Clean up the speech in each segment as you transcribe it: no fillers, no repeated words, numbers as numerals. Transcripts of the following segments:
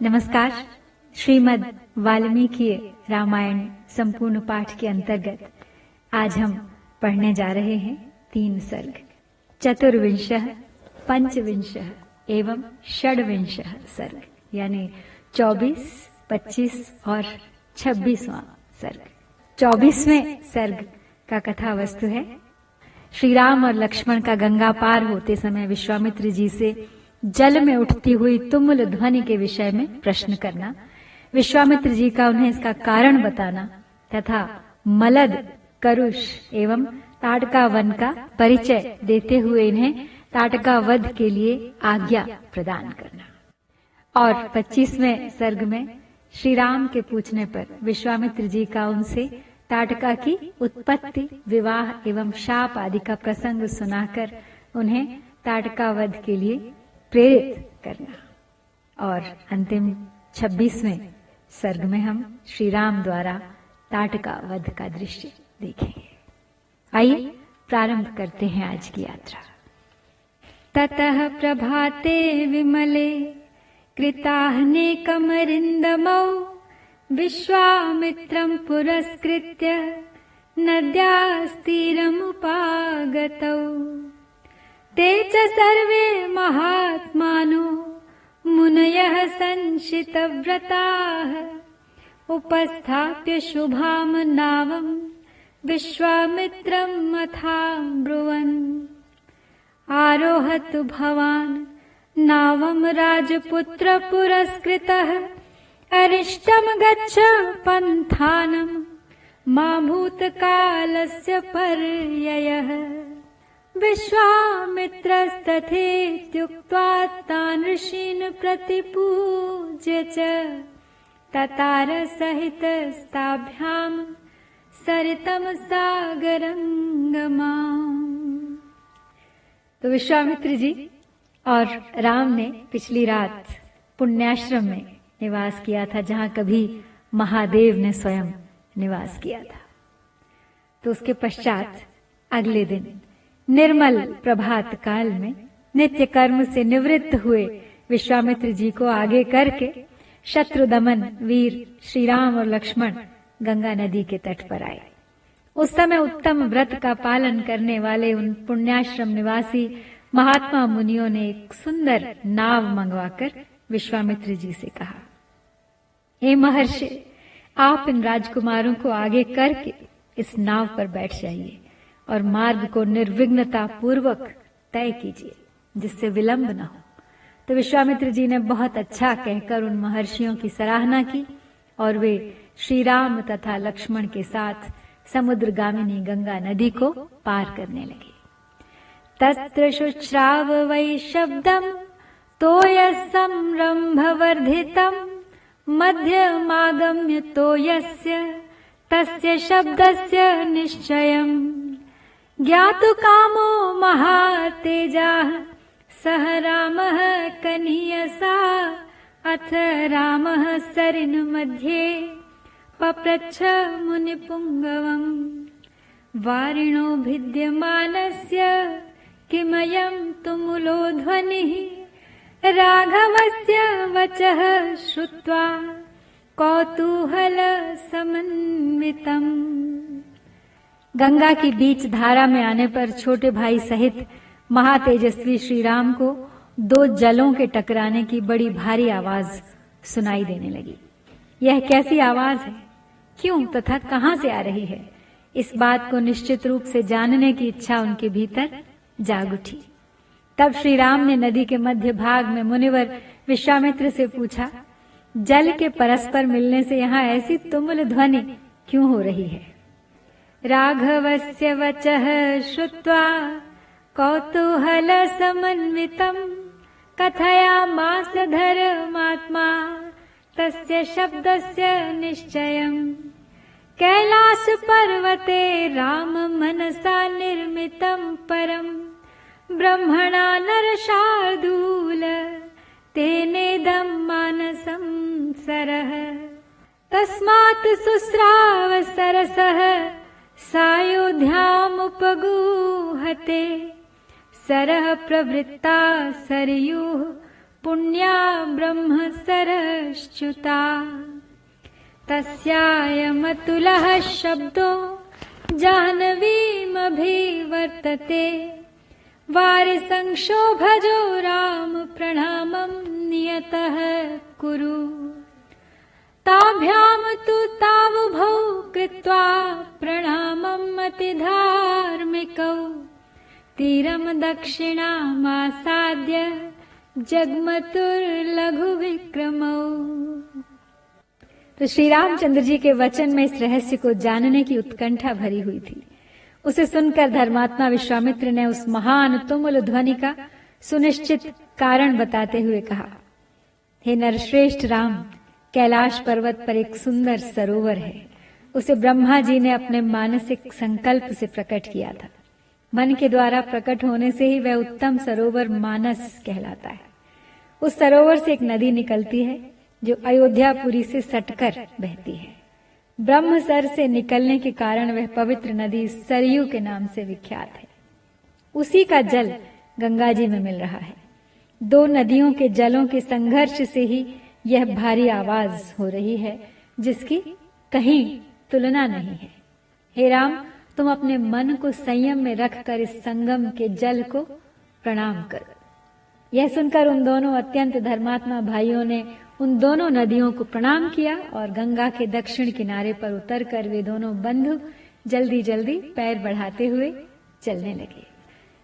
नमस्कार। श्रीमद् वाल्मीकि रामायण संपूर्ण पाठ के अंतर्गत आज हम पढ़ने जा रहे हैं 3 सर्ग, चतुर्विंशः, पंचविंशः एवं षड्विंशः सर्ग, यानी 24, 25 और 26वां सर्ग। 24वें सर्ग का कथा वस्तु है श्री राम और लक्ष्मण का गंगा पार होते समय विश्वामित्र जी से जल में उठती हुई तुमुल ध्वनि के विषय में प्रश्न करना, विश्वामित्र जी का उन्हें इसका कारण बताना तथा मलद, करुष एवं ताड़का वन का परिचय देते हुए इन्हें ताड़का वध के लिए आज्ञा प्रदान करना। और 25वें सर्ग में श्री राम के पूछने पर विश्वामित्र जी का उनसे ताड़का की उत्पत्ति, विवाह एवं शाप आदि का प्रसंग सुनाकर उन्हें ताड़का वध के लिए प्रेरित करना। और अंतिम 26वें सर्ग में हम श्री राम द्वारा ताड़का वध का दृश्य देखेंगे। आइए प्रारंभ करते हैं आज की यात्रा। ततः प्रभाते विमले कृताह्नेकमरिन्दमौ विश्वामित्रं पुरस्कृत्य नद्यास्तीरमुपागतौ ते च सर्वे महात्मानो मुनयः संशितव्रताः उपस्थाप्य शुभां नावं विश्वामित्रं मथाब्रुवन् आरोहतु भवान् नावं राजपुत्र पुरस्कृतः अरिष्टं गच्छ पन्थानं मा भूतकालस्य पर्ययः विश्वामित्रस्तथेत्युक्त्वा तान् ऋषीन् प्रतिपूज्य च ततार सहितस्ताभ्यां सरितं सागरं गमाम्। तो विश्वामित्र जी और राम ने पिछली रात पुण्याश्रम में निवास किया था, जहां कभी महादेव ने स्वयं निवास किया था। तो उसके पश्चात अगले दिन निर्मल प्रभात काल में नित्य कर्म से निवृत्त हुए विश्वामित्र जी को आगे करके शत्रु दमन वीर श्री राम और लक्ष्मण गंगा नदी के तट पर आए। उस समय उत्तम व्रत का पालन करने वाले उन पुण्याश्रम निवासी महात्मा मुनियों ने एक सुंदर नाव मंगवाकर विश्वामित्र जी से कहा, हे महर्षि, आप इन राजकुमारों को आगे करके इस नाव पर बैठ जाइए और मार्ग को निर्विघ्नता पूर्वक तय कीजिए, जिससे विलंब न हो। तो विश्वामित्र जी ने बहुत अच्छा कहकर उन महर्षियों की सराहना की और वे श्री राम तथा लक्ष्मण के साथ समुद्रगामिनी गंगा नदी को पार करने लगे। तत्र शुश्राव वै शब्दम तोयसंरम्भवर्धितं मध्यमागम्य तोयस्य तस्य शब्दस्य निश्चयम् ज्ञातु कामो महातेजाः सह रामः कनीयसा अथ रामः सरिन् मध्ये पप्रच्छ मुनिपुङ्गवम् वारिणो भिद्यमानस्य किमयं तुमुलो ध्वनिः राघवस्य वचः श्रुत्वा कौतूहल समन्वितम्। गंगा की बीच धारा में आने पर छोटे भाई सहित महातेजस्वी श्री राम को 2 जलों के टकराने की बड़ी भारी आवाज सुनाई देने लगी। यह कैसी आवाज है, क्यों तथा कहां से आ रही है, इस बात को निश्चित रूप से जानने की इच्छा उनके भीतर जाग उठी। तब श्री राम ने नदी के मध्य भाग में मुनिवर विश्वामित्र से पूछा, जल के परस्पर मिलने से यहाँ ऐसी तुमुल ध्वनि क्यों हो रही है? राघवस्य वचः श्रुत्वा कौतूहल समन्वितं कथयामास धर्मात्मा तस्य शब्दस्य निश्चयम् कैलास पर्वते राम मनसा निर्मितं परम् ब्रह्मणा नरशार्दूल तेनेदं मानसं सरः तस्मात् सुस्राव सरसः सायोध्यामुपगूहते सरः प्रवृत्ता सरयूः पुण्या ब्रह्म सरश्च्युता तस्यायमतुलः शब्दो जाह्नवीमभिवर्तते वारिसंक्षोभजो राम प्रणामं नियतः कुरु ताभ्यां तु तावुभौ कृत्वा प्रणामम् अतिधार्मिकौ तीरं दक्षिणामासाद्य जगमतुर्लघु विक्रमौ। तो श्री रामचंद्र जी के वचन में इस रहस्य को जानने की उत्कंठा भरी हुई थी। उसे सुनकर धर्मात्मा विश्वामित्र ने उस महान तुमुल ध्वनि का सुनिश्चित कारण बताते हुए कहा, हे नरश्रेष्ठ राम, कैलाश पर्वत पर एक सुंदर सरोवर है। उसे ब्रह्मा जी ने अपने मानसिक संकल्प से प्रकट किया था। मन के द्वारा प्रकट होने से ही वह उत्तम सरोवर मानस कहलाता है। उस सरोवर से एक नदी निकलती है जो अयोध्यापुरी से सटकर बहती है। ब्रह्मसर से निकलने के कारण वह पवित्र नदी सरयू के नाम से विख्यात है। उसी का जल गंगा जी में मिल रहा है। दो नदियों के जलों के संघर्ष से ही यह भारी आवाज हो रही है जिसकी कहीं तुलना नहीं है। हे राम, तुम अपने मन को संयम में रखकर इस संगम के जल को प्रणाम करो। यह सुनकर उन दोनों अत्यंत धर्मात्मा भाइयों ने उन दोनों नदियों को प्रणाम किया और गंगा के दक्षिण किनारे पर उतरकर वे दोनों बंधु जल्दी जल्दी पैर बढ़ाते हुए चलने लगे।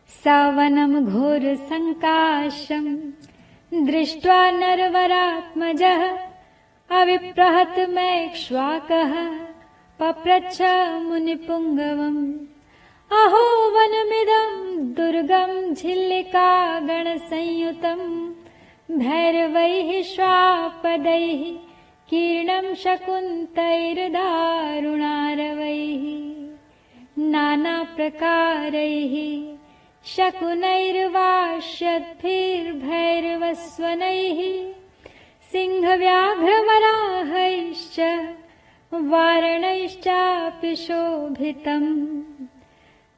सवनम घोर संकाशम दृष्ट्वा नरवरात्मजः अविप्रहत मैक्ष्वाकः पप्रच्छ मुनिपुंगवम् अहो वनमिदं दुर्गम झिल्लिका गण संयुतम् भैरवैः श्वापदैः कीर्णं शकुन्तैर्दारुणारवैः नानाप्रकारैः शकुनैर्वाश्यद्भिर्भैरवस्वनैः सिंहव्याघ्रवराहैश्च वारणैश्चापि शोभितम्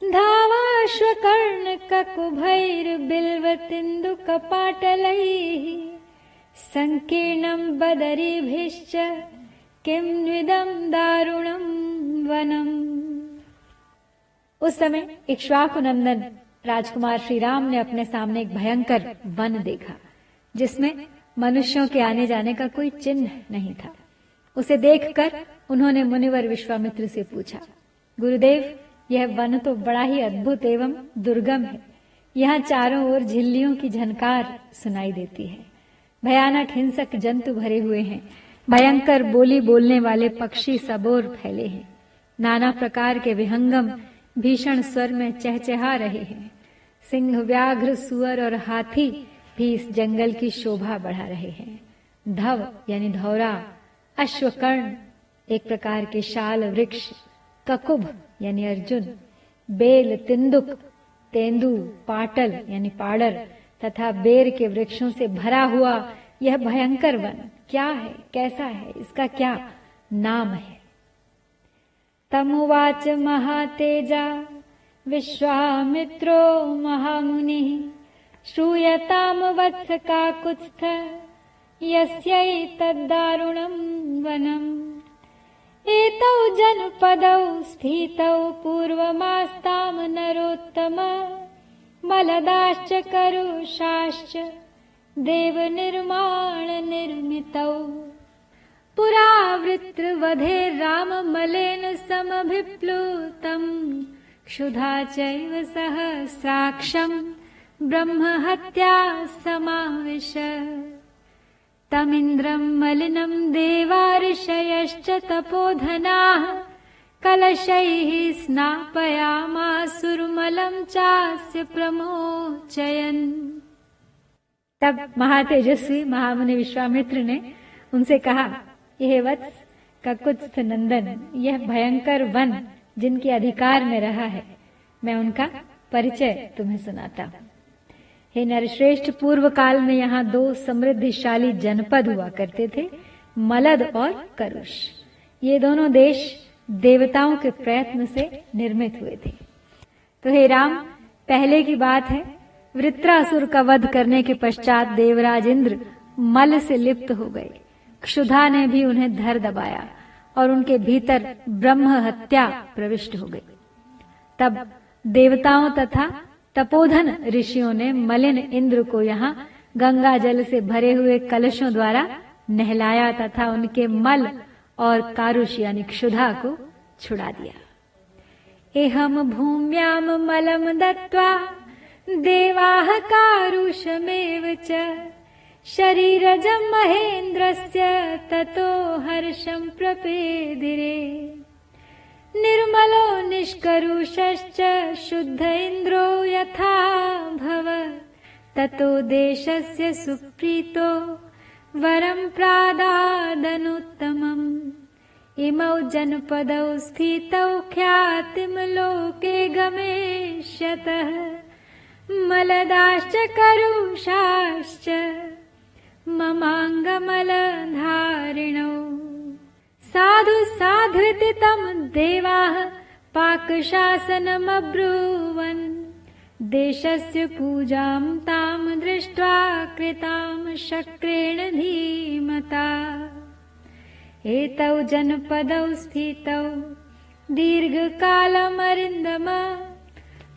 धावाश्वकर्णककुभैर्बिल्वतिन्दुकपाटलैः संकीर्णं बदरीभिश्च किन्विदं दारुणं वनम्। उस समय इक्ष्वाकु नंदन राजकुमार श्री राम ने अपने सामने एक भयंकर वन देखा जिसमें मनुष्यों के आने जाने का कोई चिन्ह नहीं था। उसे देखकर उन्होंने मुनिवर विश्वामित्र से पूछा, गुरुदेव, यह वन तो बड़ा ही अद्भुत एवं दुर्गम है। यहाँ चारों ओर झिल्लियों की झनकार सुनाई देती है। भयानक हिंसक जंतु भरे हुए हैं। भयंकर बोली बोलने वाले पक्षी सबोर फैले हैं। नाना प्रकार के विहंगम भीषण स्वर में चहचहा रहे हैं। सिंह, व्याघ्र, सुअर और हाथी भी इस जंगल की शोभा बढ़ा रहे हैं। धव यानी धौरा, अश्वकर्ण एक प्रकार के शाल वृक्ष, ककुभ यानी अर्जुन, बेल, तिंदुक, तेंदु, पाटल यानी पाड़र तथा बेर के वृक्षों से भरा हुआ यह भयंकर वन क्या है, कैसा है, इसका क्या नाम है? तमुवाच महातेजा विश्वामित्रो महामुनिः श्रूयताम वत्स काकुत्स्थ यस्यैतद्दारुणं वनम् एतौ जनपदौ स्थितौ पूर्वमास्ताम नरोत्तम मलदाश्च करुषाश्च देवनिर्माण निर्मितौ पुरावृत्रवधे राममलेन समभिप्लुतम् क्षुधा चैव सहस्राक्षम् ब्रह्महत्या समाविश तमिन्द्रं मलिनं देवार्षयश्च तपोधनाः कलशैः स्नापयामासुर्मलं चास्य प्रमोचयन्। तब महातेजस्वी महामुनि विश्वामित्र ने उनसे कहा, यह वत्स ककुत्स्थ नंदन, यह भयंकर वन जिनके अधिकार में रहा है, मैं उनका परिचय तुम्हें सुनाता हूँ। हे नरश्रेष्ठ, पूर्व काल में यहाँ दो समृद्धिशाली जनपद हुआ करते थे, मलद और करुष। ये दोनों देश देवताओं के प्रयत्न से निर्मित हुए थे। तो हे राम, पहले की बात है, वृत्रासुर का वध करने के पश्चात देवराज इंद्र मल से लिप्त हो गए। क्षुधा ने भी उन्हें धर दबाया और उनके भीतर ब्रह्म हत्या प्रविष्ट हो गई। तब देवताओं तथा तपोधन ऋषियों ने मलिन इंद्र को यहाँ गंगा जल से भरे हुए कलशों द्वारा नहलाया तथा उनके मल और कारुष यानी क्षुधा को छुड़ा दिया। एहम भूम्याम मलम दत्वा देवाः कारुषमेव च शरीरजं महेन्द्रस्य ततो हर्षं प्रपेदिरे। निर्मलो निष्करुषश्च शुद्ध इन्द्रो यथा भव ततो देशस्य सुप्रीतो वरं प्रादादनुत्तमम्। इमौ जनपदौ स्थितौ ख्यातिं लोके गमेष्यतः मलदाश्च करुषाश्च ममाङ्गमलधारिणौ। साधु साधृति तं देवाः पाकशासनमब्रुवन् देशस्य पूजां तां दृष्ट्वा कृतां शक्रेण धीमता। एतौ जनपदौ स्थितौ दीर्घकालमरिन्दम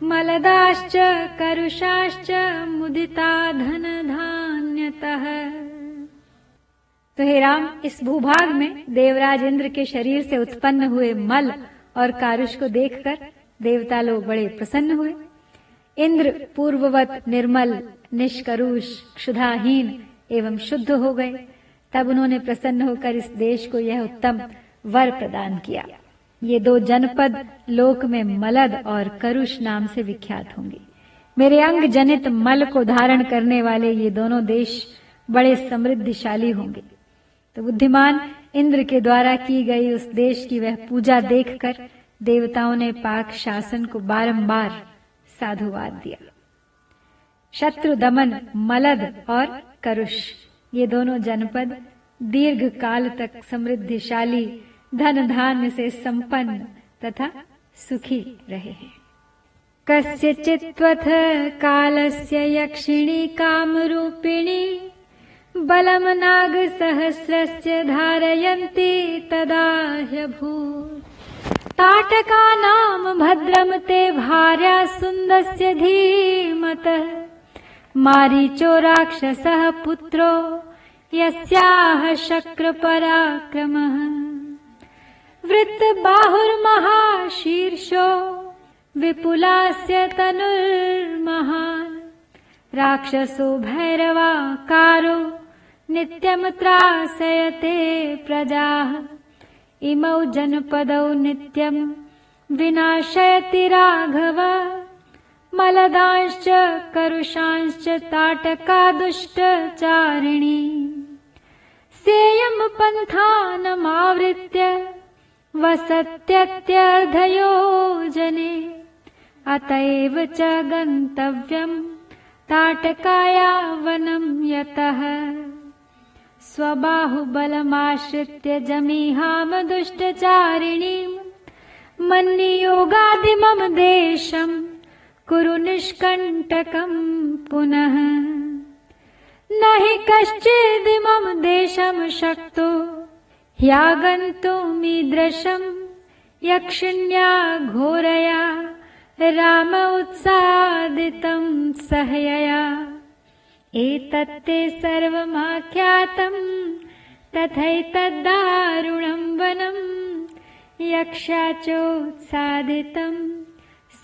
मलदाश्च करुषाश्च मुदिता धनधान्यतः। तो हे राम, इस भूभाग में देवराज इंद्र के शरीर से उत्पन्न हुए मल और कारुष को देखकर देवता लोग बड़े प्रसन्न हुए। इंद्र पूर्ववत निर्मल, निष्करुष, क्षुधाहीन एवं शुद्ध हो गए। तब उन्होंने प्रसन्न होकर इस देश को यह उत्तम वर प्रदान किया। ये दो जनपद लोक में मलद और करुष नाम से विख्यात होंगे। मेरे अंग जनित मल को धारण करने वाले ये दोनों देश बड़े समृद्धिशाली होंगे। तो बुद्धिमान इंद्र के द्वारा की गई उस देश की वह पूजा देखकर देवताओं ने पाक शासन को बारंबार साधुवाद दिया। शत्रु दमन मलद और करुष ये दोनों जनपद दीर्घ काल तक समृद्धिशाली, धन धान्य से संपन्न तथा सुखी रहे हैं। कस्यचित्त्वथ कालस्य यक्षिणी कामरूपिणी बलम नाग सहस्रस्य धारयन्ति तदा ह्यभूत्। ताटकानां भद्रं ते भार्या सुन्दस्य धीमतः मारीचो राक्षसः पुत्रो यस्याः शक्रपराक्रमः। वृत्तबाहुर्महाशीर्षो विपुलास्य तनुर्महान् राक्षसो भैरवाकारो नित्यं त्रासयते प्रजाः। इमौ जनपदौ नित्यं विनाशयति राघव मलदांश्च करुषांश्च ताटका दुष्टचारिणी। सेयं पन्थानमावृत्य वसत्यत्यर्धयोजने अतएव च गन्तव्यं ताटकाया वनं यतः। स्वबाहुबलमाश्रित्य जमीहाम दुष्टचारिणीं मन्नियोगादिमम देशं कुरु निष्कण्टकं पुनः। न हि कश्चिदिमं देशं शक्तो ह्यागन्तुमीदृशं यक्षिण्या घोरया राम उत्सादितं सहयया। एतत्ते सर्वमाख्यातं तथैतद्दारुणं वनं यक्षाचोत्सादितं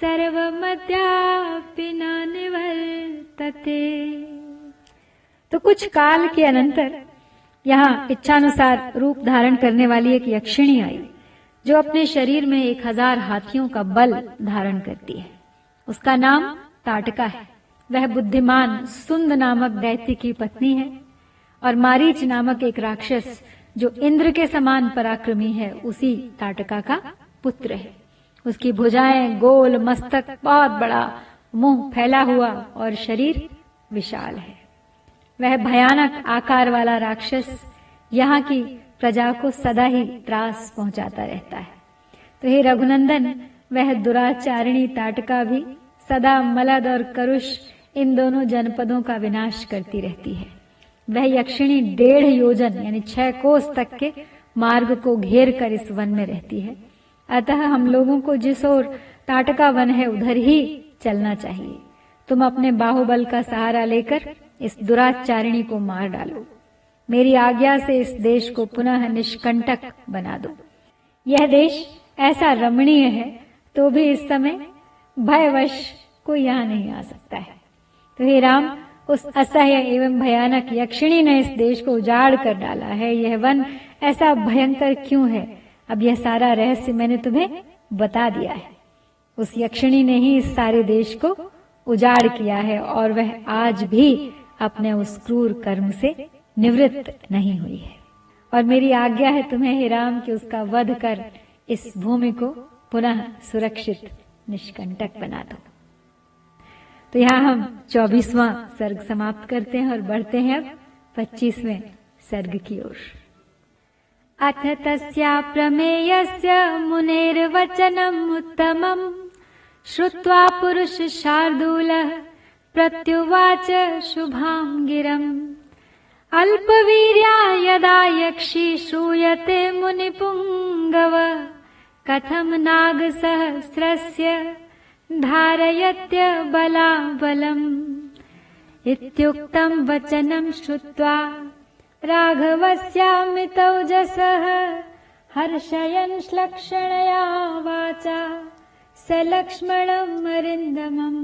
सर्वमद्यापि न निवर्तते। तो कुछ काल के अनंतर यहाँ इच्छानुसार रूप धारण करने वाली एक यक्षिणी आई जो अपने शरीर में 1000 हाथियों का बल धारण करती है। उसका नाम ताटका है। वह बुद्धिमान सुंद नामक दैत्य की पत्नी है और मारीच नामक एक राक्षस जो इंद्र के समान पराक्रमी है उसी ताटका का पुत्र है। उसकी भुजाएं गोल, मस्तक बहुत बड़ा, मुंह फैला हुआ और शरीर विशाल है। वह भयानक आकार वाला राक्षस यहाँ की प्रजा को सदा ही त्रास पहुंचाता रहता है। तो हे रघुनंदन, वह दुराचारिणी ताटका भी सदा मलद और करुष इन दोनों जनपदों का विनाश करती रहती है। वह यक्षिणी 1.5 योजन यानी 6 कोस तक के मार्ग को घेर कर इस वन में रहती है। अतः हम लोगों को जिस ओर ताटका वन है उधर ही चलना चाहिए। तुम अपने बाहुबल का सहारा लेकर इस दुराचारिणी को मार डालो। मेरी आज्ञा से इस देश को पुनः निष्कंटक बना दो। यह देश ऐसा रमणीय है तो भी इस समय भयवश कोई यहाँ नहीं आ सकता है। तो हे राम, उस असह्य एवं भयानक यक्षिणी ने इस देश को उजाड़ कर डाला है। यह वन ऐसा भयंकर क्यों है? अब यह सारा रहस्य मैंने तुम्हें बता दिया है। उस यक्षिणी ने ही इस सारे देश को उजाड़ किया है और वह आज भी अपने उस क्रूर कर्म से निवृत्त नहीं हुई है। और मेरी आज्ञा है तुम्हें हे राम कि उसका वध कर इस भूमि को पुनः सुरक्षित निष्कंटक बना दो। तो यहाँ हम 24वां सर्ग समाप्त करते हैं और बढ़ते हैं अब 25वें सर्ग की ओर। अथ तस्या प्रमेयस्य मुनेर्वचनम् उत्तमम् श्रुत्वा पुरुष शार्दूलः प्रत्युवाच शुभां गिरम्। अल्पवीर्या यदा यक्षी श्रूयते मुनिपुङ्गव कथं नागसहस्रस्य धारयत्य बलाबलम्। इत्युक्तं वचनं श्रुत्वा राघवस्यामितौजसः हर्षयन् श्लक्षणया वाचा स लक्ष्मणम् अरिन्दमम्।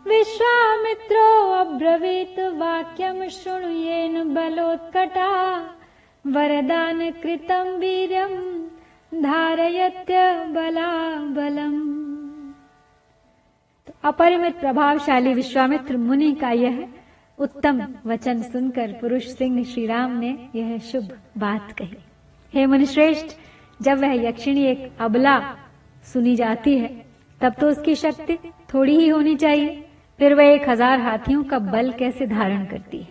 विश्वामित्रो अब्रवीत् वाक्यं शृणुयेन बलोत्कटा वरदान कृतं वीर्यं धारयत्य बलाबलम्। तो अपरिमित प्रभावशाली विश्वामित्र मुनि का यह उत्तम वचन सुनकर पुरुष सिंह श्री राम ने यह शुभ बात कही। हे मुनिश्रेष्ठ, जब वह यक्षिणी एक अबला सुनी जाती है तब तो उसकी शक्ति थोड़ी ही होनी चाहिए, फिर वह 1000 हाथियों का बल कैसे धारण करती है।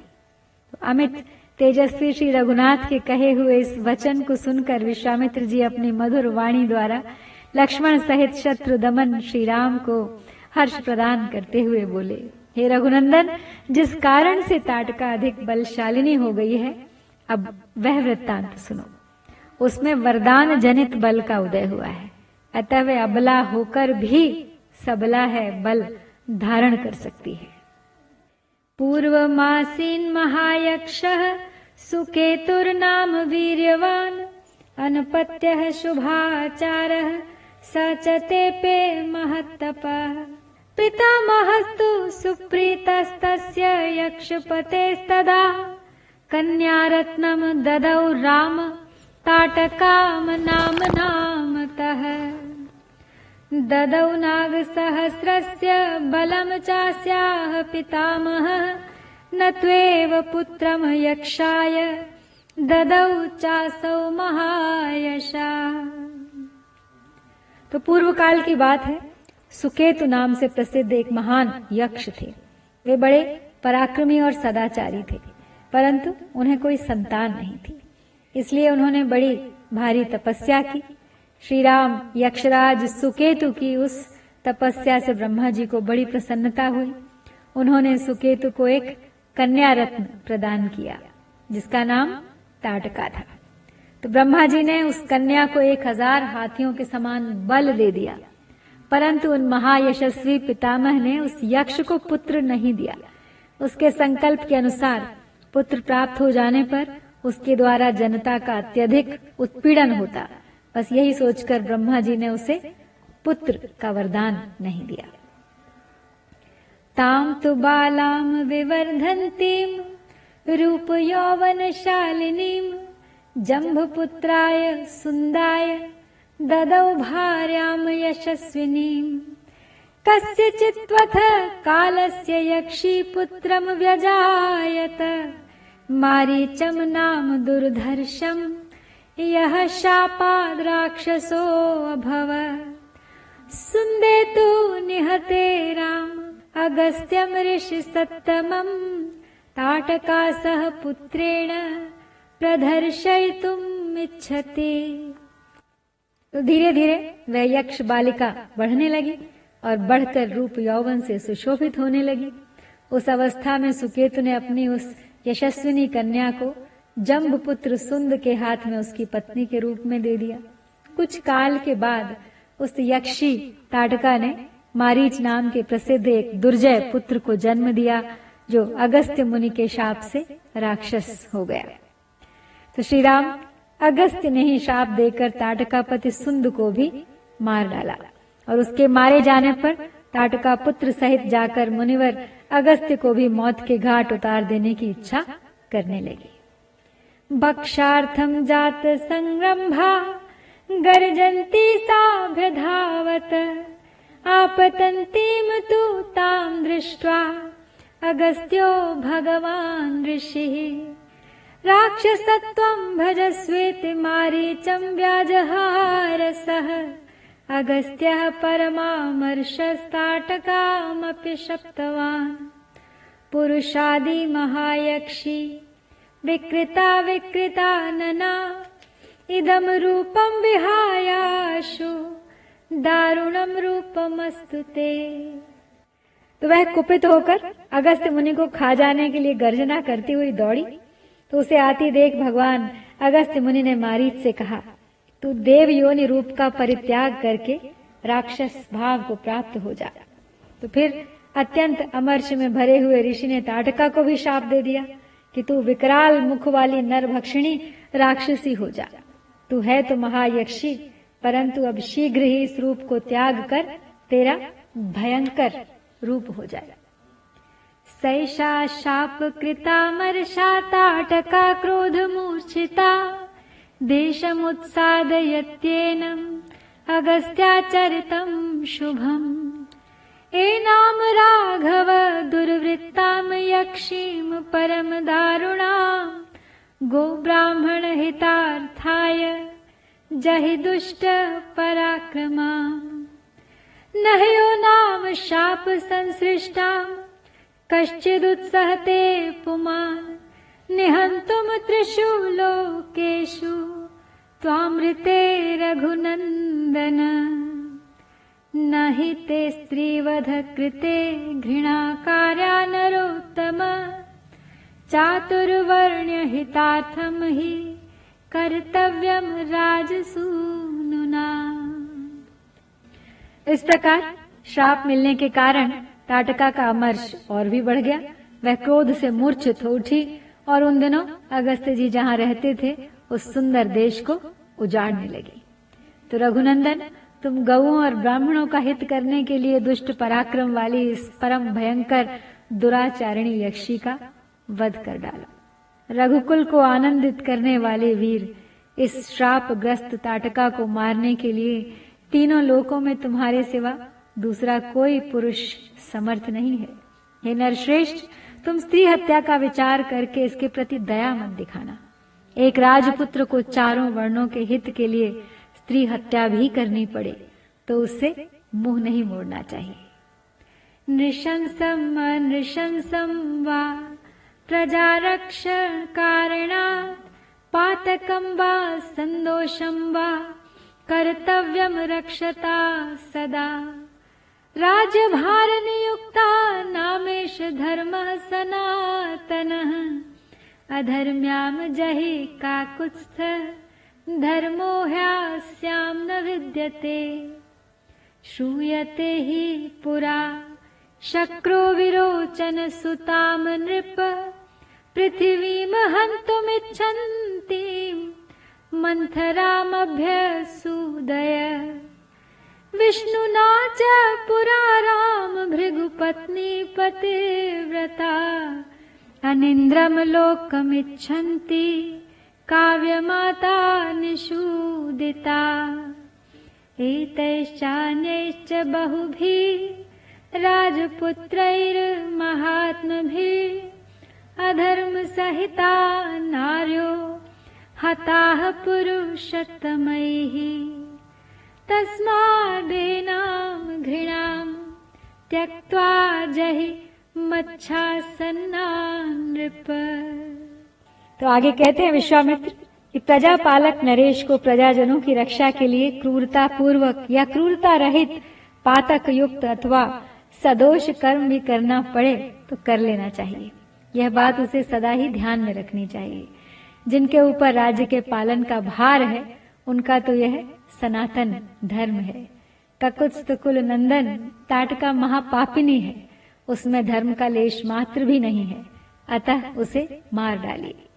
तो अमित तेजस्वी श्री रघुनाथ के कहे हुए इस वचन को सुनकर विश्वामित्र जी अपनी मधुर वाणी द्वारा लक्ष्मण सहित शत्रु दमन श्री राम को हर्ष प्रदान करते हुए बोले, हे रघुनंदन, जिस कारण से ताटका अधिक बलशालिनी हो गई है, अब वह वृत्तांत सुनो। उसमें वरदान जनित बल का उदय हुआ है, अतः वह अबला होकर भी सबला है, बल धारण कर सकती है। पूर्वमासीन महायक्षः सुकेतुर्नाम वीर्यवान् अनपत्यः शुभाचारः स च तेपे महत्तपः। पितामहस्तु सुप्रीतस्तस्य यक्षपतेस्तदा कन्यारत्नम् ददौ राम ताटकाम् नामतः। ददौ नागसहस्रस्य बलम् चास्याः पितामहः न त्वेव पुत्रम् यक्षाय ददौ चासौ महायशः। तो पूर्व काल की बात है, सुकेतु नाम से प्रसिद्ध एक महान यक्ष थे। वे बड़े पराक्रमी और सदाचारी थे, परंतु उन्हें कोई संतान नहीं थी। इसलिए उन्होंने बड़ी भारी तपस्या की। श्री राम यक्षराज सुकेतु की उस तपस्या से ब्रह्मा जी को बड़ी प्रसन्नता हुई। उन्होंने सुकेतु को एक कन्या रत्न प्रदान किया जिसका नाम ताटका था। तो ब्रह्मा जी ने उस कन्या को 1000 हाथियों के समान बल दे दिया, परंतु उन महायशस्वी पितामह ने उस यक्ष को पुत्र नहीं दिया। उसके संकल्प के अनुसार पुत्र प्राप्त हो जाने पर उसके द्वारा जनता का अत्यधिक उत्पीड़न होता। बस यही सोचकर ब्रह्मा जी ने उसे पुत्र का वरदान नहीं दिया। ताम तु बालाम विवर्धन्तीम रूप यौवनशालिनीम जम्भपुत्राय सुन्दाय ददौ भार्याम यशस्विनीम। कस्यचित्वथ कालस्य यक्षी पुत्रम व्यजायत मारीचम नाम दुर्धर्षम यः शापाद् राक्षसो अभवत्। सुन्देतु निहते राम अगस्त्यम ऋषि सत्तमम् ताटका सह पुत्रेण प्रदर्शयितुम् इच्छति। तो धीरे धीरे वह यक्ष बालिका बढ़ने लगी और बढ़कर रूप यौवन से सुशोभित होने लगी। उस अवस्था में सुकेतु ने अपनी उस यशस्विनी कन्या को जम्बपुत्र सुंद के हाथ में उसकी पत्नी के रूप में दे दिया। कुछ काल के बाद उस यक्षी ताटका ने मारीच नाम के प्रसिद्ध एक दुर्जय पुत्र को जन्म दिया, जो अगस्त्य मुनि के शाप से राक्षस हो गया। तो श्री राम अगस्त्य ने ही शाप देकर ताटकापति सुंद को भी मार डाला, और उसके मारे जाने पर ताटका पुत्र सहित जाकर मुनिवर अगस्त्य को भी मौत के घाट उतार देने की इच्छा करने लगी। भक्षार्थम जात संरंभा गर्जन्ती साभ्यधावत आपतन्तीम तु ताम दृष्ट्वा अगस्त्यो भगवान ऋषिः राक्षसत्वं भजस्वेति मारीचं व्याजहारसः अगस्त्यः परमामर्षस्ताटकामपि शप्तवान् पुरुषादि महायक्षी विकृता विकृतानना इदं रूपं विहायाशु दारुणं रूपमस्तु ते। तो वह कुपित होकर अगस्त्य मुनि को खा जाने के लिए गर्जना करती हुई दौड़ी। तो उसे आती देख भगवान अगस्त्य मुनि ने मारीच से कहा, तू देव योनि रूप का परित्याग करके राक्षस भाव को प्राप्त हो जा। तो फिर अत्यंत अमर्ष में भरे हुए ऋषि ने ताटका को भी शाप दे दिया कि तू विकराल मुख वाली नरभक्षिणी राक्षसी हो जा। तू है तो महायक्षी, परंतु अब शीघ्र ही इस रूप को त्याग कर तेरा भयंकर रूप हो जाए। सैषा शाप कृता मर्षा ताटका क्रोध मूर्छिता देशमुत्सादयत्येनम् अगस्त्याचरितं शुभम् एनाम राघव दुर्वृत्तां यक्षीं परम दारुणां गो ब्राह्मण हितार्थाय जहि दुष्ट पराक्रमा नह्यो नाम शाप संसृष्टां कश्चिदुत्सहते पुमान् निहन्तुं त्रिषु लोकेषु त्वामृते रघुनन्दन न हि ते स्त्रीवध कृते घृणाकार्या नरोत्तम चातुर्वर्ण्य हितार्थं हि कर्तव्यम राजसूनुना। इस प्रकार श्राप मिलने के कारण ताटका का अमर्ष और भी बढ़ गया। वह क्रोध से मूर्छित हो उठी और उन दिनों अगस्त्य जी जहाँ रहते थे उस सुंदर देश को उजाड़ने लगी। तो रघुनंदन, तुम गौओं और ब्राह्मणों का हित करने के लिए दुष्ट पराक्रम वाली इस परम भयंकर दुराचारिणी यक्षी का वध कर डालो। रघुकुल को आनंदित करने वाले वीर, इस श्रापग्रस्त ताटका को मारने के लिए तीनों लोकों में तुम्हारे सिवा दूसरा कोई पुरुष समर्थ नहीं है। हे नरश्रेष्ठ, तुम स्त्री हत्या का विचार करके इसके प्रति दया मत दिखाना। एक राजपुत्र को चारों वर्णों के हित के लिए स्त्री हत्या भी करनी पड़े तो उससे मुंह नहीं मोड़ना चाहिए। नृशंसम अनृशंसम वा प्रजारक्षण कारणात् पातकं वा संदोषं वा कर्तव्यं रक्षता सदा राज्यभार नियुक्ता नामेश धर्मः सनातनः अधर्म्याम जहि काकुत्स्थ धर्मो ह्यास्यां न विद्यते श्रूयते हि पुरा शक्रो विरोचन सुतां नृप पृथिवीं हन्तुमिच्छन्तीं मंथरामभ्यसूदय विष्णुना च पुरा राम भृगुपत्नी पतिव्रता अनिन्द्रं लोकमिच्छन्ति काव्यमाता निषूदिता एतैश्चान्यैश्च बहुभिः राजपुत्रैर्महात्मभिः अधर्म सहिता नार्यो हताः पुरुषोत्तमैः तस्मादेनां घृणां त्यक्त्वा जहि मच्छासन्ना नृप। तो आगे कहते हैं विश्वामित्र कि प्रजापालक नरेश को प्रजाजनों की रक्षा के लिए क्रूरता पूर्वक या क्रूरता रहित पातक युक्त अथवा सदोष कर्म भी करना पड़े तो कर लेना चाहिए। यह बात उसे सदा ही ध्यान में रखनी चाहिए। जिनके ऊपर राज्य के पालन का भार है उनका तो यह सनातन धर्म है। ककुत्स्थ कुल नंदन ताटका महापापिनी है, उसमें धर्म का लेश मात्र भी नहीं है, अतः उसे मार डालिए।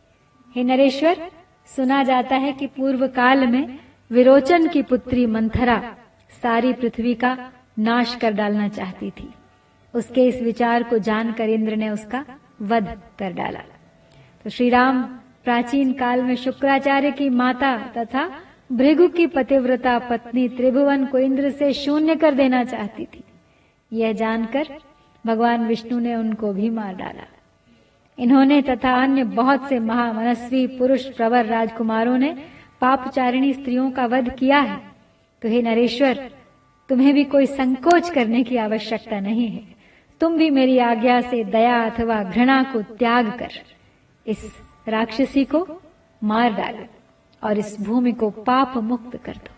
हे नरेश्वर, सुना जाता है कि पूर्व काल में विरोचन की पुत्री मंथरा सारी पृथ्वी का नाश कर डालना चाहती थी। उसके इस विचार को जानकर इंद्र ने उसका वध कर डाला। तो श्री राम प्राचीन काल में शुक्राचार्य की माता तथा भृगु की पतिव्रता पत्नी त्रिभुवन को इंद्र से शून्य कर देना चाहती थी। यह जानकर भगवान विष्णु ने उनको भी मार डाला। इन्होंने तथा अन्य बहुत से महामनस्वी पुरुष प्रवर राजकुमारों ने पापचारिणी स्त्रियों का वध किया है। तो हे नरेश्वर, तुम्हें भी कोई संकोच करने की आवश्यकता नहीं है। तुम भी मेरी आज्ञा से दया अथवा घृणा को त्याग कर इस राक्षसी को मार डालो और इस भूमि को पाप मुक्त कर दो।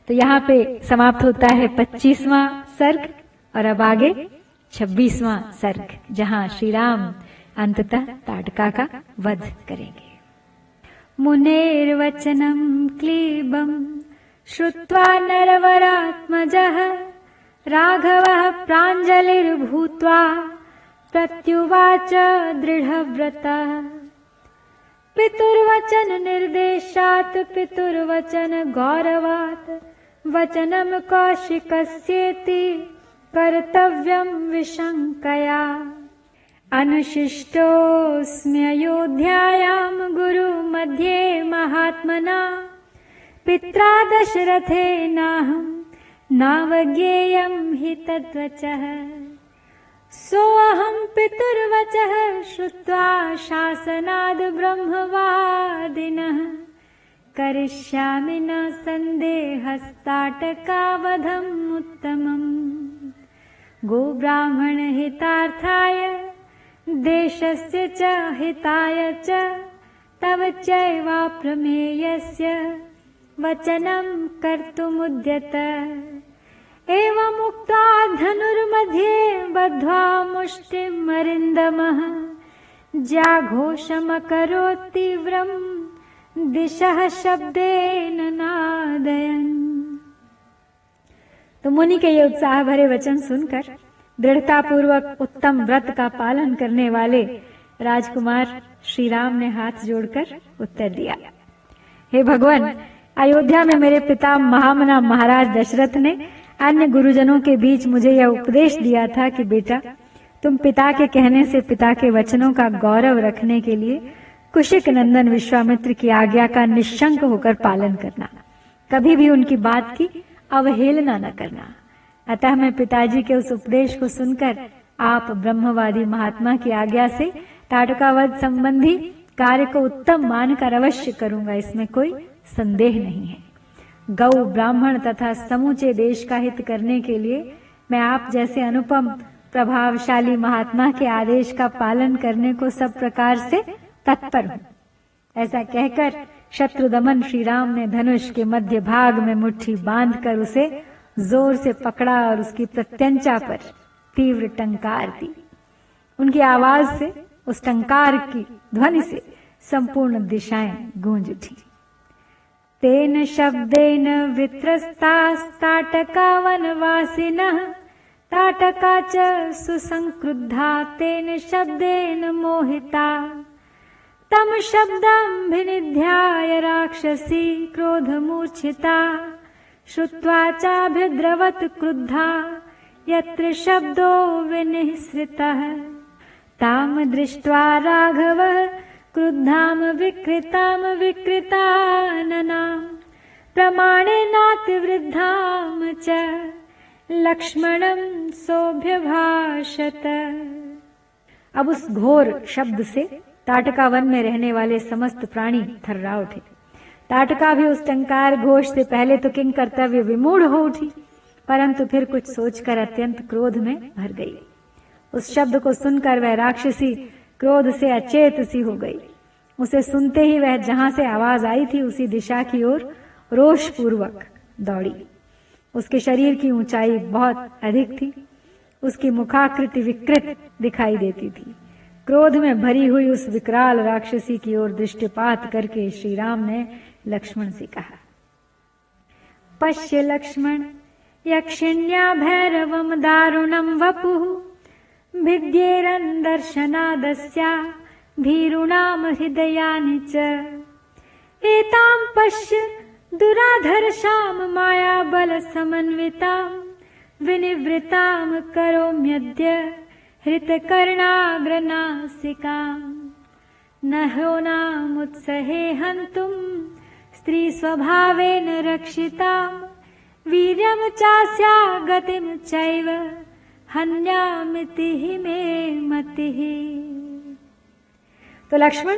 तो यहाँ पे समाप्त होता है 25वां सर्ग और अब आगे 26वां सर्ग, जहां श्री राम अंततः ताटका का वध करेंगे। मुनेर्वचनम क्लीबम श्रुत्वा नरवरात्मजः राघवः प्राञ्जलिर्भूत्वा प्रत्युवाच दृढव्रतः। पितुर्वचन निर्देशात् पितुर्वचन गौरवात् वचनम कौशिकस्येति कर्तव्यम विशंकया। अनुशिष्टोऽस्म्ययोध्यायां गुरु मध्ये महात्मना पित्रा दशरथेनाहं नावज्ञेयं हि तद्वचः। सोऽहं पितुर्वचः श्रुत्वा शासनाद् ब्रह्मवादिनः करिष्यामि न सन्देहस्ताटकावधम् उत्तमम्। गोब्राह्मण हितार्थाय देशस्य च हिताय च तव चैवाप्रमेयस्य वचनं कर्तुमुद्यत। एवमुक्त्वा धनुर्मध्ये बद्ध्वा मुष्टिमरिन्दमः जाघोषमकरोत् तीव्रम् दिशः शब्देन नादयन्। तो मुनि के ये उत्साह भरे वचन सुनकर दृढ़ता पूर्वक उत्तम व्रत का पालन करने वाले राजकुमार श्री राम ने हाथ जोड़कर उत्तर दिया, हे भगवान, अयोध्या में मेरे पिता महामना महाराज दशरथ ने अन्य गुरुजनों के बीच मुझे यह उपदेश दिया था कि बेटा, तुम पिता के कहने से पिता के वचनों का गौरव रखने के लिए कुशिक नंदन विश्वामित्र की आज्ञा का निशंक होकर पालन करना, कभी भी उनकी बात की अवहेलना न करना। अतः मैं पिताजी के उस उपदेश को सुनकर आप ब्रह्मवादी महात्मा की आज्ञा से ताटकावध संबंधी कार्य को उत्तम मानकर अवश्य करूंगा, इसमें कोई संदेह नहीं है। गौ ब्राह्मण तथा समूचे देश का हित करने के लिए मैं आप जैसे अनुपम प्रभावशाली महात्मा के आदेश का पालन करने को सब प्रकार से तत्पर हूं। ऐसा कहकर शत्रुदमन श्री राम ने धनुष के मध्य भाग में मुट्ठी बांधकर उसे जोर से पकड़ा और उसकी प्रत्यंचा पर तीव्र टंकार दी। उनकी आवाज से, उस टंकार की ध्वनि से संपूर्ण दिशाएं गूंज उठी। तेन शब्देन वित्रस्तास्ताटका वनवासिनः ताटका च सुसंक्रुद्धा तेन शब्देन मोहिता। तम शब्दमभिनिध्याय राक्षसी क्रोधमूर्छिता श्रुत्वा चाभिद्रवत क्रुद्धा यत्र शब्दो विनिसृतः। ताम दृष्ट्वा राघवः क्रुद्धाम विकृताम विकृताननाम् प्रमाणेनातिवृद्धाम च लक्ष्मणं सोऽभ्यभाषत। अब उस घोर शब्द से ताटका वन में रहने वाले समस्त प्राणी थर्रा उठे। ताटका भी उस टंकार घोष से पहले तो किंग कर्तव्य विमूढ़ हो उठी, परंतु फिर कुछ सोचकर अत्यंत क्रोध में भर गई। उस शब्द को सुनकर वह राक्षसी क्रोध से अचेत सी हो गई। उसे सुनते ही वह जहां से आवाज आई थी उसी दिशा की ओर रोष पूर्वक दौड़ी। उसके शरीर की ऊंचाई बहुत अधिक थी। उसकी मुखाकृति विकृत दिखाई देती थी। क्रोध में भरी हुई उस विकराल राक्षसी की ओर दृष्टिपात करके श्री राम ने लक्ष्मण से कहा, पश्य लक्ष्मण, यक्षिण्या भैरवम दारुणम वपुः भिद्येरन् दर्शनादस्या भीरुणाम हृदयानि च एतां पश्य दुराधर्षां माया बल समन्वितां विनिवृतां करोम्यद्य हृतकर्णाग्रनासिकां न होनामुत्सहे हन्तुं स्त्री स्वभावेन रक्षितां वीर्यं चास्या गतिं चैव हन्यामिति हि मे मतिः। तो लक्ष्मण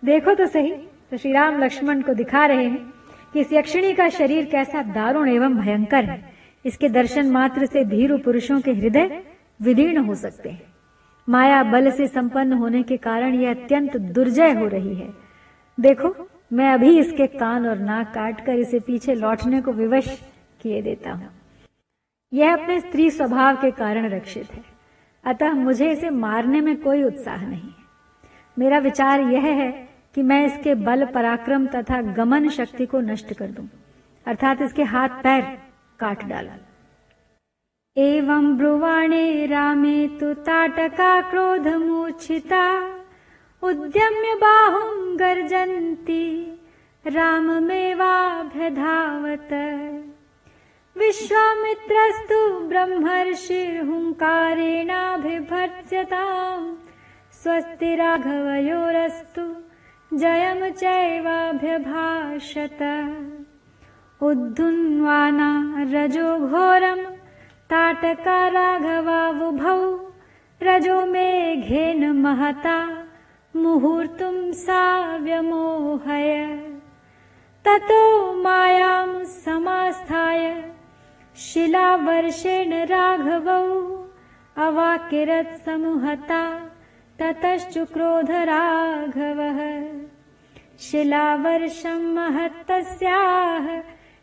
देखो तो सही। तो श्री राम लक्ष्मण को दिखा रहे हैं कि इस यक्षिणी का शरीर कैसा दारुण एवं भयंकर है। इसके दर्शन मात्र से धीरू पुरुषों के हृदय विदीर्ण हो सकते हैं। माया बल से संपन्न होने के कारण यह अत्यंत दुर्जय हो रही है। देखो, मैं अभी इसके कान और नाक काटकर इसे पीछे लौटने को विवश किए देता हूं। यह अपने स्त्री स्वभाव के कारण रक्षित है, अतः मुझे इसे मारने में कोई उत्साह नहीं है। मेरा विचार यह है कि मैं इसके बल पराक्रम तथा गमन शक्ति को नष्ट कर दूं, अर्थात इसके हाथ पैर काट डालूं। एवं ब्रुवाणे रामे तु ताटका क्रोधमूर्छिता उद्यम्य बाहुं गर्जन्ति राममेवाभ्यधावत विश्वामित्रस्तु ब्रह्मर्षिर्हुंकारेणाभिभर्त्स्यताम् स्वस्ति राघवयोरस्तु जयं चैवाभ्यभाषत उद्धुन्वाना रजो घोरं ताटका राघवावुभौ रजो मेघेन महता मुहूर्तुं सा व्यमोहय ततो मायां समास्थाय शिलावर्षेण राघवौ अवाकिरत् समुहता ततश्चुक्रोध राघवः शिलावर्षं महत्तस्याः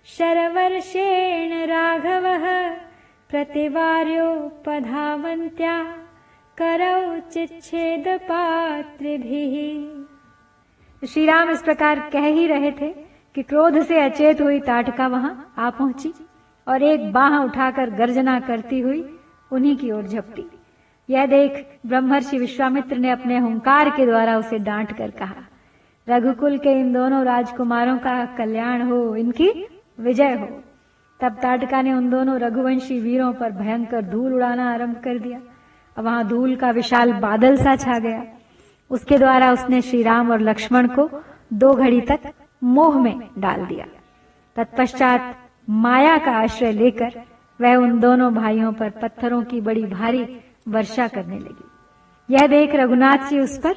शरवर्षेण राघवः प्रतिवार्योपधावन्त्या करौ चिच्छेद पात्रिभिः। श्री राम इस प्रकार कह ही रहे थे कि क्रोध से अचेत हुई ताटका वहां आ पहुंची और एक बाह उठाकर गर्जना करती हुई उन्हीं की ओर झपटी। यह देख ब्रह्मर्षि विश्वामित्र ने अपने हुंकार के द्वारा उसे डांट कर कहा, रघुकुल के इन दोनों राजकुमारों का कल्याण हो, इनकी विजय हो। तब ताटका ने उन दोनों रघुवंशी वीरों पर भयंकर धूल उड़ाना आरंभ कर दिया। अब वहां धूल का विशाल बादल सा छा गया। उसके द्वारा उसने श्री राम और लक्ष्मण को 2 घड़ी तक मोह में डाल दिया। तत्पश्चात माया का आश्रय लेकर वह उन दोनों भाइयों पर पत्थरों की बड़ी भारी वर्षा करने लगी। यह देख रघुनाथ जी उस पर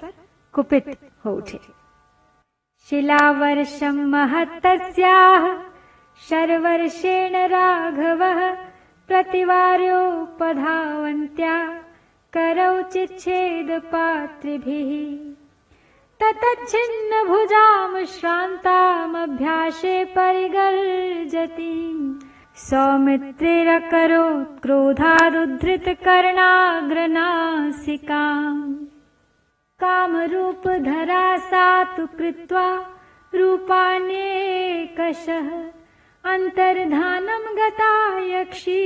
कुपित हो उठे। शिलावर्षं महत्तस्याः शरवर्षेण राघवः प्रतिवार्योपधावन्त्या करौ चिच्छेद पात्रिभिः ततच्छिन्न भुजां श्रान्तामभ्यासे परिगर्जतीं सौमित्रिरकरोत् क्रोधादुद्धृत कर्णाग्रनासिकाम् कामरूपधरा सा तु कृत्वा रूपाण्येकशः अन्तर्धानं गता यक्षी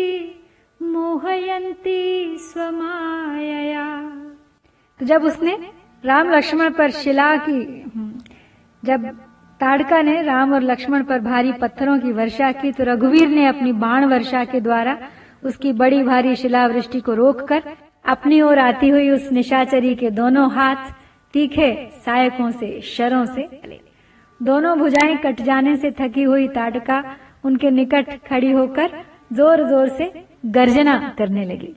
मोहयन्ती स्वमायया। तो जब उसने राम लक्ष्मण पर जब ताड़का ने राम और लक्ष्मण पर भारी पत्थरों की वर्षा की तो रघुवीर ने अपनी बाण वर्षा के द्वारा उसकी बड़ी भारी शिलावृष्टि को रोककर अपनी ओर आती हुई उस निशाचरी के दोनों हाथ तीखे सहायकों से शरों से चले। दोनों भुजाएं कट जाने से थकी हुई ताड़का उनके निकट खड़ी होकर जोर जोर से गर्जना करने लगी।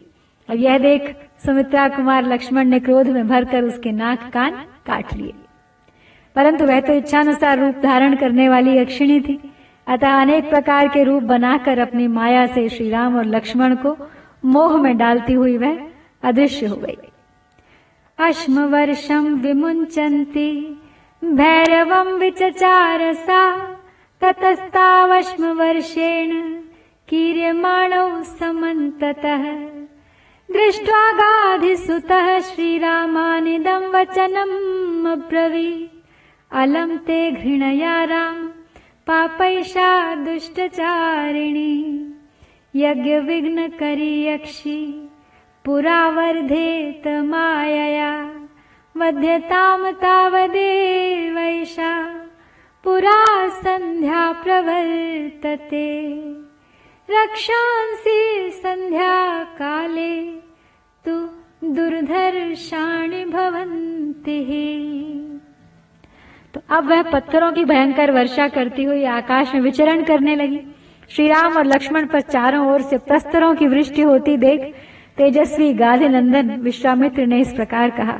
अब यह देख सुमित्रा कुमार लक्ष्मण ने क्रोध में भरकर उसके नाक कान काट लिए, परंतु वह तो इच्छानुसार रूप धारण करने वाली यक्षिणी थी। अतः अनेक प्रकार के रूप बनाकर अपनी माया से श्री राम और लक्ष्मण को मोह में डालती हुई वह अदृश्य हो गई। अश्म वर्षम विमुंचन्ति भैरवं विचचार सा ततस्तावश्म वर्षेण कीर्यमाणौ समन्ततः दृष्ट्वा गाधिसुतः श्रीरामानिदं वचनम् अब्रवीत् अलं ते घृणया राम पापैषा दुष्टचारिणी यज्ञविघ्नकरी यक्षी पुरा वर्धेत मायया वध्यताम तावदेवैषा पुरा सन्ध्या प्रवर्तते रक्षांसि संध्या काले तु दुर्धर्षाणि भवन्ति। तो अब वह पत्थरों की भयंकर वर्षा करती हुई आकाश में विचरण करने लगी। श्री राम और लक्ष्मण पर चारों ओर से प्रस्तरों की वृष्टि होती देख तेजस्वी गाधे नंदन विश्वामित्र ने इस प्रकार कहा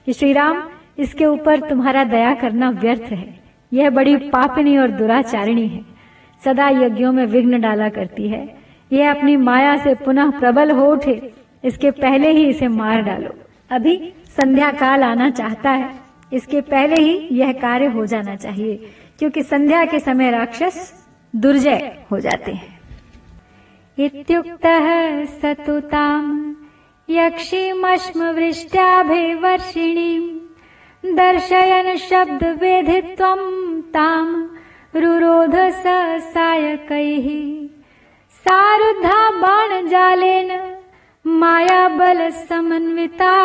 कि श्री राम, इसके ऊपर तुम्हारा दया करना व्यर्थ है। यह बड़ी पापिनी और दुराचारिणी है, सदा यज्ञों में विघ्न डाला करती है। यह अपनी माया से पुनः प्रबल हो उठे, इसके पहले ही इसे मार डालो। अभी संध्या काल आना चाहता है, इसके पहले ही यह कार्य हो जाना चाहिए, क्योंकि संध्या के समय राक्षस दुर्जय हो जाते हैं। इत्युक्तः सतुताम् यक्षीमश्मवृष्ट्याभिवर्षिणीम् दर्शयन् शब्दवेधित्वम् ताम् रुरोध स सायकैः सारुद्धा बाणजालेन मायाबलसमन्विता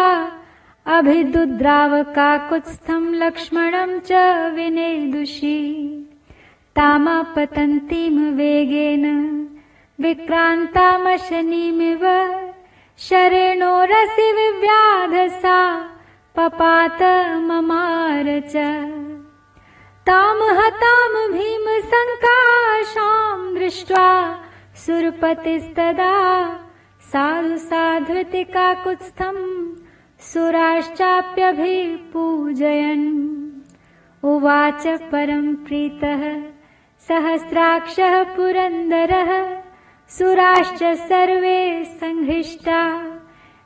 अभिदुद्रावकाकुत्स्थम् लक्ष्मणम् च विनेदुषी तामापतन्तीम् वेगेन विक्रान्तामशनीमिव शरेणोरसि विव्याधसा पपात ममार च ताम हताम भीमसङ्काशाम् दृष्ट्वा सुरपतिस्तदा साधु साधृतिकाकुत्स्थम् सुराश्चाप्यभिपूजयन् उवाच परम् प्रीतः सहस्राक्षः पुरन्दरः सुराश्च सर्वे संहृष्टा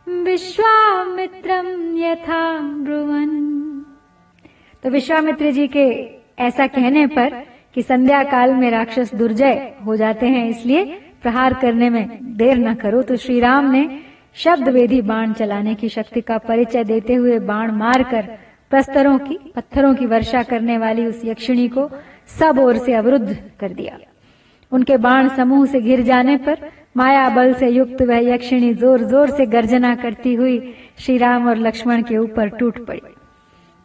विश्वामित्रम् यथा ब्रुवन्। तो विश्वामित्र जी के ऐसा कहने पर कि संध्या काल में राक्षस दुर्जय हो जाते हैं, इसलिए प्रहार करने में देर न करो, तो श्री राम ने शब्द वेदी बाण चलाने की शक्ति का परिचय देते हुए बाण मारकर प्रस्तरों की पत्थरों की वर्षा करने वाली उस यक्षिणी को सब ओर से अवरुद्ध कर दिया। उनके बाण समूह से घिर जाने पर माया बल से युक्त वह यक्षिणी जोर जोर से गर्जना करती हुई श्री राम और लक्ष्मण के ऊपर टूट पड़ी।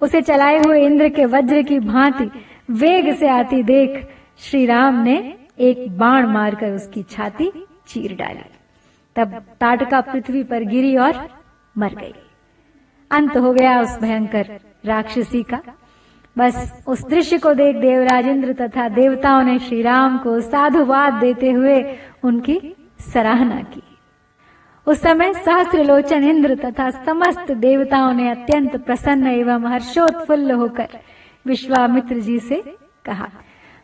उसे चलाए हुए इंद्र के वज्र की भांति वेग से आती देख श्री राम ने एक बाण मारकर उसकी छाती चीर डाली। तब ताटका पृथ्वी पर गिरी और मर गई। अंत हो गया उस भयंकर राक्षसी का। बस उस दृश्य को देख देवराज इंद्र तथा देवताओं ने श्री राम को साधुवाद देते हुए उनकी सराहना की। उस समय सहस्त्रलोचन इंद्र तथा समस्त देवताओं ने अत्यंत प्रसन्न एवं हर्षोत्फुल्ल होकर विश्वामित्र जी से कहा,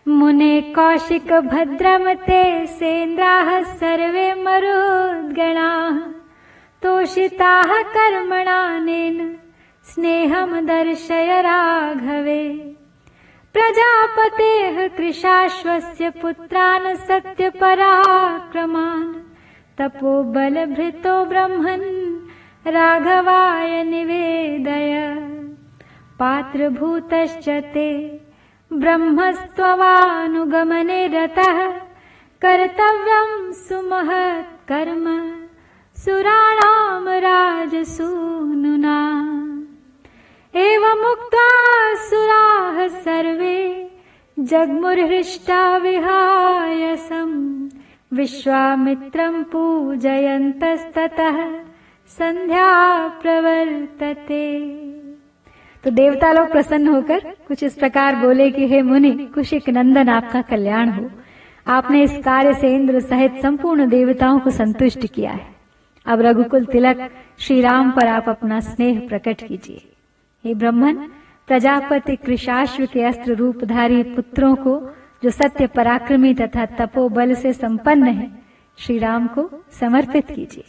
मुने कौशिक भद्रमते सेन्द्राः सर्वे मरुद्गणाः तोषिताः कर्मणानेन स्नेहं दर्शय राघवे प्रजापतेः कृशाश्वस्य पुत्रान् सत्यपराक्रमान् तपोबलभृतो ब्रह्मन् राघवाय निवेदय पात्रभूतश्च ते ब्रह्मस्त्ववानुगमने रतः कर्तव्यं सुमहत् कर्म सुराणां राजसूनुना एवमुक्त्वा सुराः सर्वे जग्मुर्हृष्टा विहायसम् विश्वामित्रं पूजयन्तस्ततः संध्या प्रवर्तते। तो देवता लोग प्रसन्न होकर कुछ इस प्रकार बोले कि हे मुनि, कुशिक नंदन आपका कल्याण हो। आपने इस कार्य से इंद्र सहित संपूर्ण देवताओं को संतुष्ट किया है। अब रघुकुल तिलक श्री राम पर आप अपना स्नेह प्रकट कीजिए। हे ब्रह्मन, प्रजापति कृशाश्व के अस्त्र रूपधारी पुत्रों को जो सत्य पराक्रमी तथा तपोबल से संपन्न है, श्री राम को समर्पित कीजिए।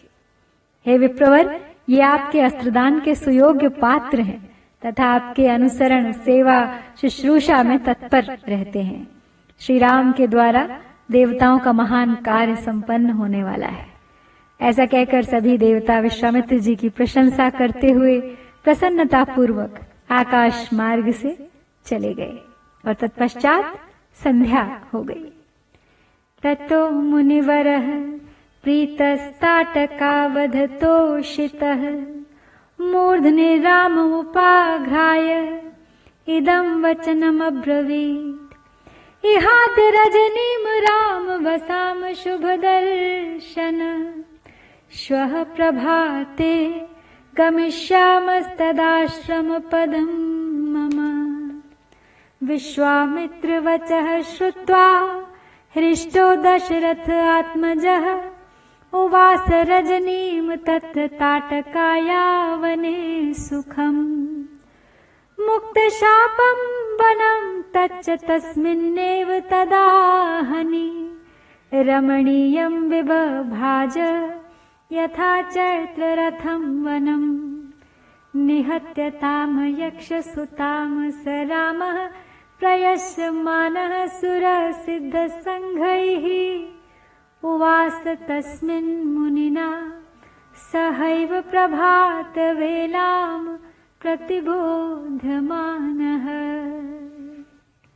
हे विप्रवर, ये आपके अस्त्रदान के सुयोग्य पात्र हैं तथा आपके अनुसरण सेवा शुश्रूषा में तत्पर रहते हैं। श्री राम के द्वारा देवताओं का महान कार्य संपन्न होने वाला है। ऐसा कहकर सभी देवता विश्वामित्र जी की प्रशंसा करते हुए प्रसन्नता पूर्वक आकाश मार्ग से चले गए और तत्पश्चात संध्या हो गई। ततो मुनिवरः प्रीतस्ताटकावधतोषितः मूर्धनि राममुपाघ्राय इदं वचनमब्रवीत्। इहाद्य रजनीं राम वसाम शुभदर्शन श्वः प्रभाते गमिष्यामस्तदाश्रमपदं मम। विश्वामित्रवचः श्रुत्वा हृष्टो दशरथ आत्मजः उवास रजनीं तत्र ताटकायावने सुखम्। मुक्तशापं वनं तच्च तस्मिन्नेव तदाहनि रमणीयं विबभाज यथा चैत्ररथं वनं। निहत्य ताम यक्षसुतां स रामः प्रयस्यमानः सुरसिद्धसङ्घैः उवास तस्मिन् मुनिना सहैव प्रभातवेलां प्रतिबोध्यमानः।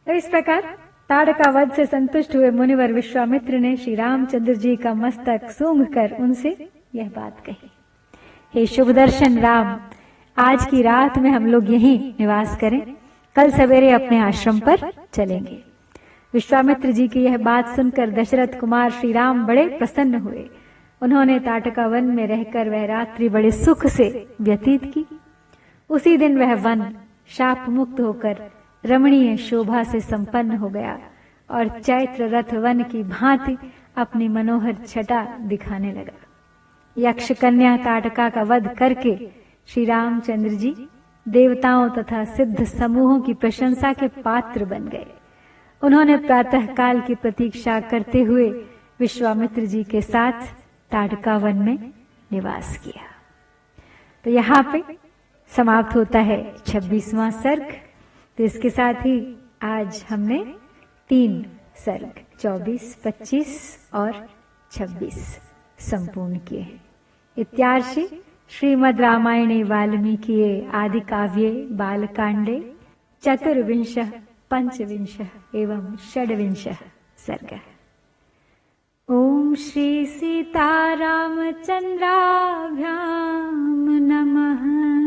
तो इस प्रकार ताड़का वध से संतुष्ट हुए मुनिवर विश्वामित्र ने श्री रामचंद्र जी का मस्तक सूंघकर उनसे यह बात कही, हे शुभ दर्शन राम, आज की रात में हम लोग यहीं निवास करें, कल सवेरे अपने आश्रम पर चलेंगे। विश्वामित्र जी की यह बात सुनकर दशरथ कुमार श्री राम बड़े प्रसन्न हुए। उन्होंने ताटका वन में रहकर वह रात्रि बड़े सुख से व्यतीत की। उसी दिन वह वन शाप मुक्त होकर रमणीय शोभा से संपन्न हो गया और चैत्र रथ वन की भांति अपनी मनोहर छटा दिखाने लगा। यक्ष कन्या ताटका का वध करके श्री रामचंद्र जी देवताओं तथा सिद्ध समूहों की प्रशंसा के पात्र बन गए। उन्होंने प्रातः काल की प्रतीक्षा करते हुए विश्वामित्र जी के साथ ताड़का वन में निवास किया। तो यहाँ पे समाप्त होता है 26वां सर्ग। तो इसके साथ ही आज हमने 3 सर्ग 24, 25 और 26 संपूर्ण किए हैं। इत्यार्षि श्रीमद् रामायणे वाल्मीकिये आदि काव्ये बालकांडे 24, 25 एवं 26 सर्गः। ओम श्री सीतारामचंद्राभ्याम नमः।